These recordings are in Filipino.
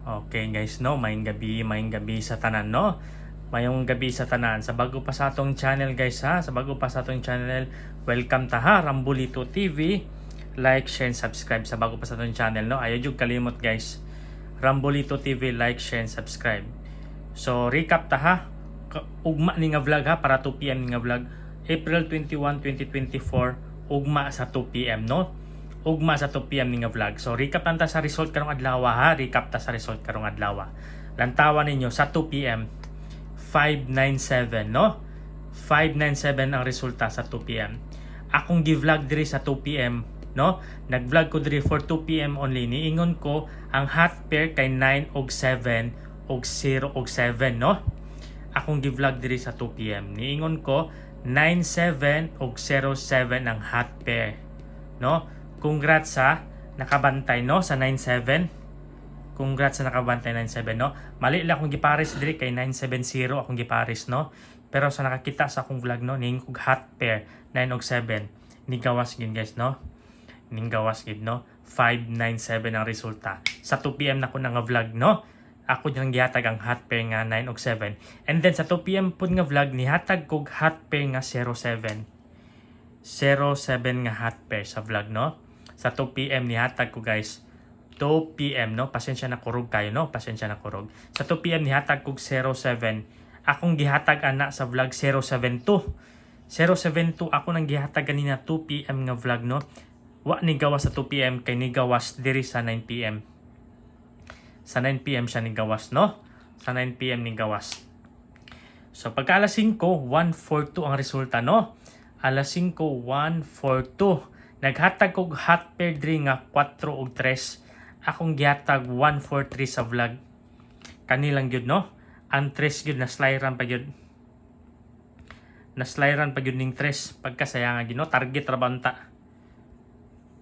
Okay guys, no, mayong gabi sa tanan, no. Mayong gabi sa tanan. Sa bago pa sa atong channel guys ha, sa bago pa sa atong channel, welcome ta ha, Rambulito TV. Like, share, and subscribe sa bago pa sa atong channel, no. Ayaw jud kalimot guys. Rambulito TV, like, share, and subscribe. So recap ta ha. Ugma ni nga vlog ha, para 2 PM ni nga vlog. April 21, 2024, ugma sa 2 PM, no. Ugma sa 2 PM ni nga vlog. So recap ta sa result karong adlaw ha. Recap ta sa result karong adlaw. Lantawan ninyo sa 2 PM 597, no? 597 ang resulta sa 2 PM. Akong gi-vlog diri sa 2 PM, no? Nag-vlog ko diri for 2 PM only. Niingon ko ang hot pair kay 9 og 7 og 0 og 7, no? Akong gi-vlog diri sa 2 PM. Niingon ko 97 og 07 ang hot pair, no? Congrats sa nakabantay, no, sa 97. Congrats sa nakabantay 97, no. Mali lang akong gipares diri kay 970 akong gipares, no. Pero sa nakakita sa akong vlog, no, ning kog hot pair 9 og 7. Nigawas gid guys, no. Nigawas gid, no. 597 ang resulta. Sa 2 PM na ko na nga vlog, no. Ako nang gihatag ang hot pair nga 9 og 7. And then sa 2 PM pud nga vlog nihatag kog hot pair nga 07. 07 nga hot pair sa vlog, no. Sa 2 PM nihatag ko guys 2 PM, no. Pasensya na kurog kayo, no. Pasensya na kurog. Sa 2 PM nihatag kog 07. Akong gihatag ana sa vlog 072. 072 ako nang gihatag kanina 2 PM nga vlog, no. Wa ni gawas sa 2 PM kay ni gawas diri sa 9 PM. Sa 9 PM siya ni gawas, no. Sa 9 PM ni gawas. So pagka alas 5, 142 ang resulta, no. Alas 5, 142. Naghatag kog hot pair diri nga 4 og 3. Akong gihatag 143 sa vlog. Kanilang gyud, no. Ang 3 gyud na slyran pa gyud. Na slyran pa gyud ning 3 pagkasayangan gyud, no. Target ra banta.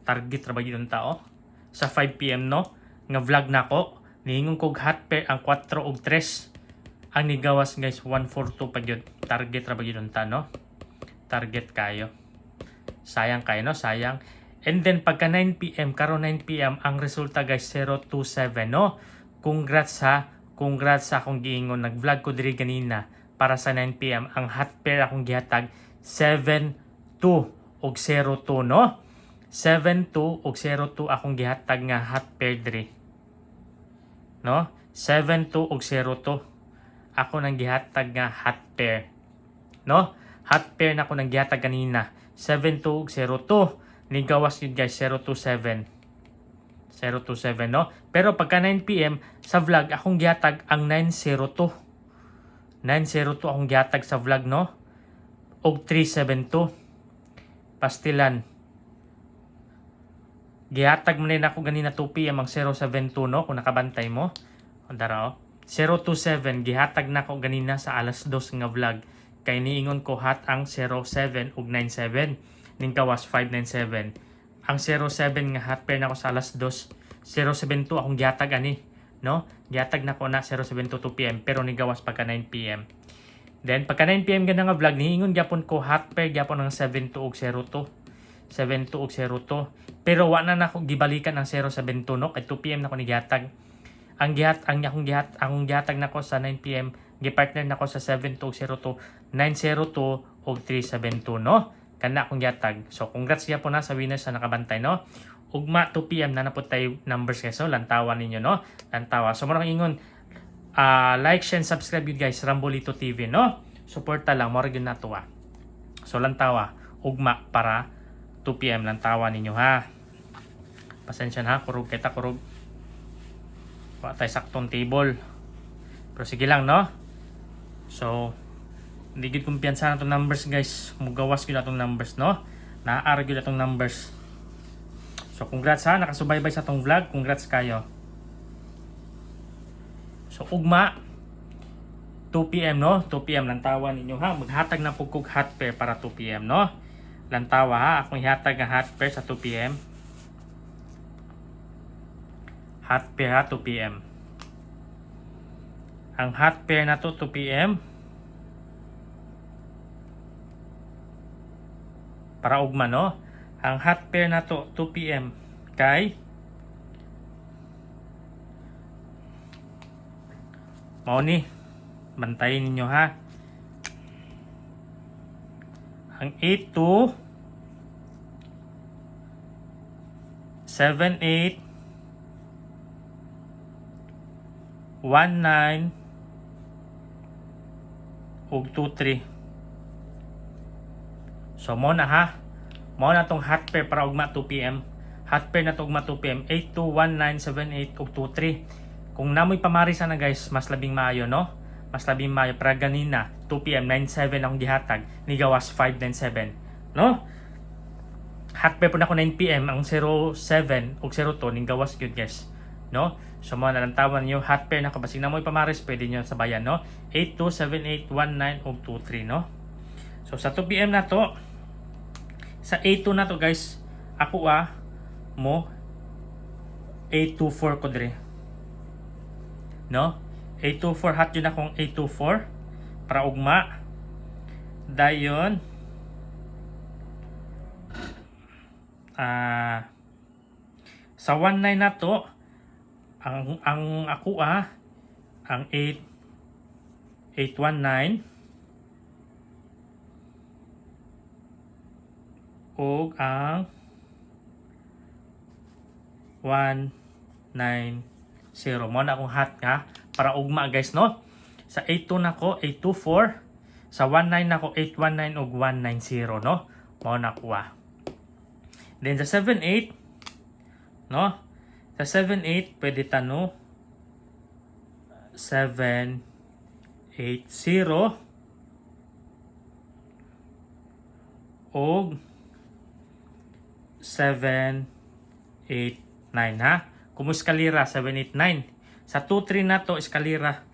Target ra ba gyud ta, oh. Sa 5 PM, no, nga vlog nako, niingon kog hot pair ang 4 og 3. Ang nigawas guys 142 pa gyud. Target ra ba gyud ta, no. Target kayo. Sayang kayo, no? Sayang. And then pagka 9 PM, karon 9 PM ang resulta guys 027, no? Congrats sa akong giingon. Nag-vlog ko diri kanina para sa 9 PM. Ang hot pair akong gihatag 72 og 02, no? 72 og 02 akong gihatag nga hot pair diri. No? 72 og 02. Ako nang gihatag nga hot pair. No? Hot pair na ako nang gihatag kanina. 7202. Nigawas yun guys, 027. 027, no? Pero pagka 9 PM, sa vlog, akong gihatag ang 902. 902 akong gihatag sa vlog, no? Og 372. Pastilan. Gihatag mo rin ako ganina 2 PM ang 072, no? Kung nakabantay mo. Andara, oh. 027. Gihatag na ako ganina sa alas 2 nga vlog. Kay niingon ko hot ang 07 ug 97. Ning gawas 597. Ang 07 nga hot pair na ko sa alas 2. 072 akong gihatag ani, no? Gihatag na ko na 072 2 PM pero ni gawas pagka 9 PM. Then pagka 9 PM ganda nga vlog niingon gyapon ko hot pair gyapon ang 72 ug 02. 72 ug 02. Pero wa na nako gibalikan ang 072, no? Kay 2 PM na ko ni gihatag. Ang gihatag nako sa 9 PM gipartner nako sa 7202 902 og 372, no. Kana akong gihatag. So congrats po na sa winners sa nakabantay, no. Ugma 2 PM na napud tay numbers guys, so lantawan ninyo, no. Lantawa. So mo ingon like, share, and subscribe yun guys, Rambulito TV, no. Suporta lang mo gyud natuwa. So lantawa ugma para 2 PM lantawa ninyo ha. Pasensya na, kurog kita kurog. Wa tay saktong table. Pero sige lang, no. So hindi gid kumpiyansa na itong numbers guys. Mugawas gid atong numbers, no. Naa-ar gid atong numbers. So congrats ha, nakasubaybay sa atong vlog. Congrats kayo. So ugma 2 PM, no. 2 PM lantawa ninyo ha. Maghatag na pugkog hot pair para 2 PM, no. Lantawa ha, akong ihatag nga hot pair sa 2 PM. Hot pair ha, 2 PM. Ang hot pair na to 2 PM. Para ugma, no. Ang hot pair na to 2 PM kay Mao ni, bantayin ninyo ha. Ang 8 to 7, 8, 1, 9, ug 2, 3. So, mo na ha. Mo na tong hot pair para ugma 2 p.m. Hot pair na to ugma 2 p.m. 8, 2, 1, 9, 7, 8, ug 2, 3. Kung namoy pamarisa na guys, mas labing maayo, no? Mas labing maayo. Para ganina, 2 p.m. 9-7 akong gihatag. Ni gawas 5-9-7. No? Hot pair po na ko 9 p.m. Ang 07 ug 02 ning gawas gyud guys. No? So mo na lang tawan niyo hot pair na kabasig na mo'y pamaris, pwede niyo sabayan, no? 8, 2, 7, 8, 1, 9 ug 2, 3, no? So sa 2 p.m. na to, sa 8, 2 na to guys, ako mo 8, 2, 4 ko dire. No? 8, 2, 4 hot yun akong 8, 2, 4 para ugma. Dayon sa 1, 9 na to, ang ako ang 8, 8, 1, 9 ug ang 1, 9, 0 mo na akong hot nga para ugma guys, no? Sa 8, 2 na ko 8, 2, 4, sa 1, 9 na ko 8, 1, 9 ug 1, 9, 0, no? Mo na ko Then sa 7, 8, no? Sa 7, 8, pwede tano 7, 8, 0 o 7, 8, 9 ha. Kung eskalira 7, 8, 9. Sa 2, 3 na to eskalira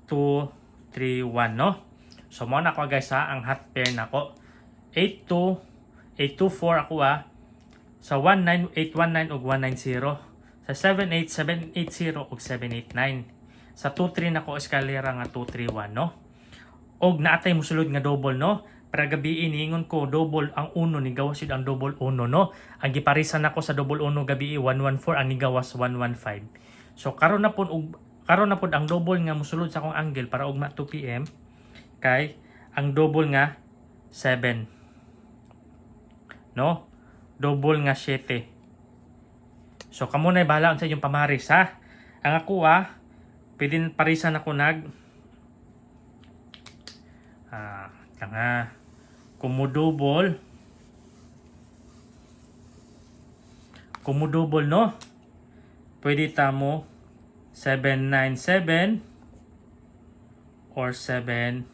2, 3, 1, no? So mo na ko guys ha, ang hot pair na ko 8, 2, 8, 2, 4 ako sa 1, 9, 8, 1, 9 ug 1, 9, 0. Sa 7, 8, 7, 8, 0 ug 7, 8, 9. Sa 2, 3 na ko eskalera nga 2, 3, 1, no? Og naatay mosulod nga double, no? Para gabi iniingon ko double ang 1 ni gawas yun ang double 1, no? Ang giparisan nako sa double 1 gabi 114 ang ni gawas 115. So karon na pud ang double nga mosulod sa akong angle para ugma 2 PM kay ang double nga 7. No? Double nga 7. So kamo na bahala sa inyong pamaris ha. Ang ako pwedeng parisan ako kumudouble no, pwede tamo 797 or 787.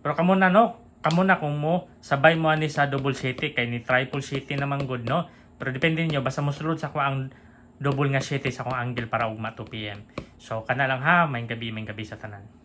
Pero kamo na no, kamo na kung mo sabay mo ani sa double city kay ni triple city naman good, no? Pero depende niyo basta mo sulod sa ko ang double nga city sa akong angle para ugma 2 PM. So kana lang ha, may gabi sa tanan.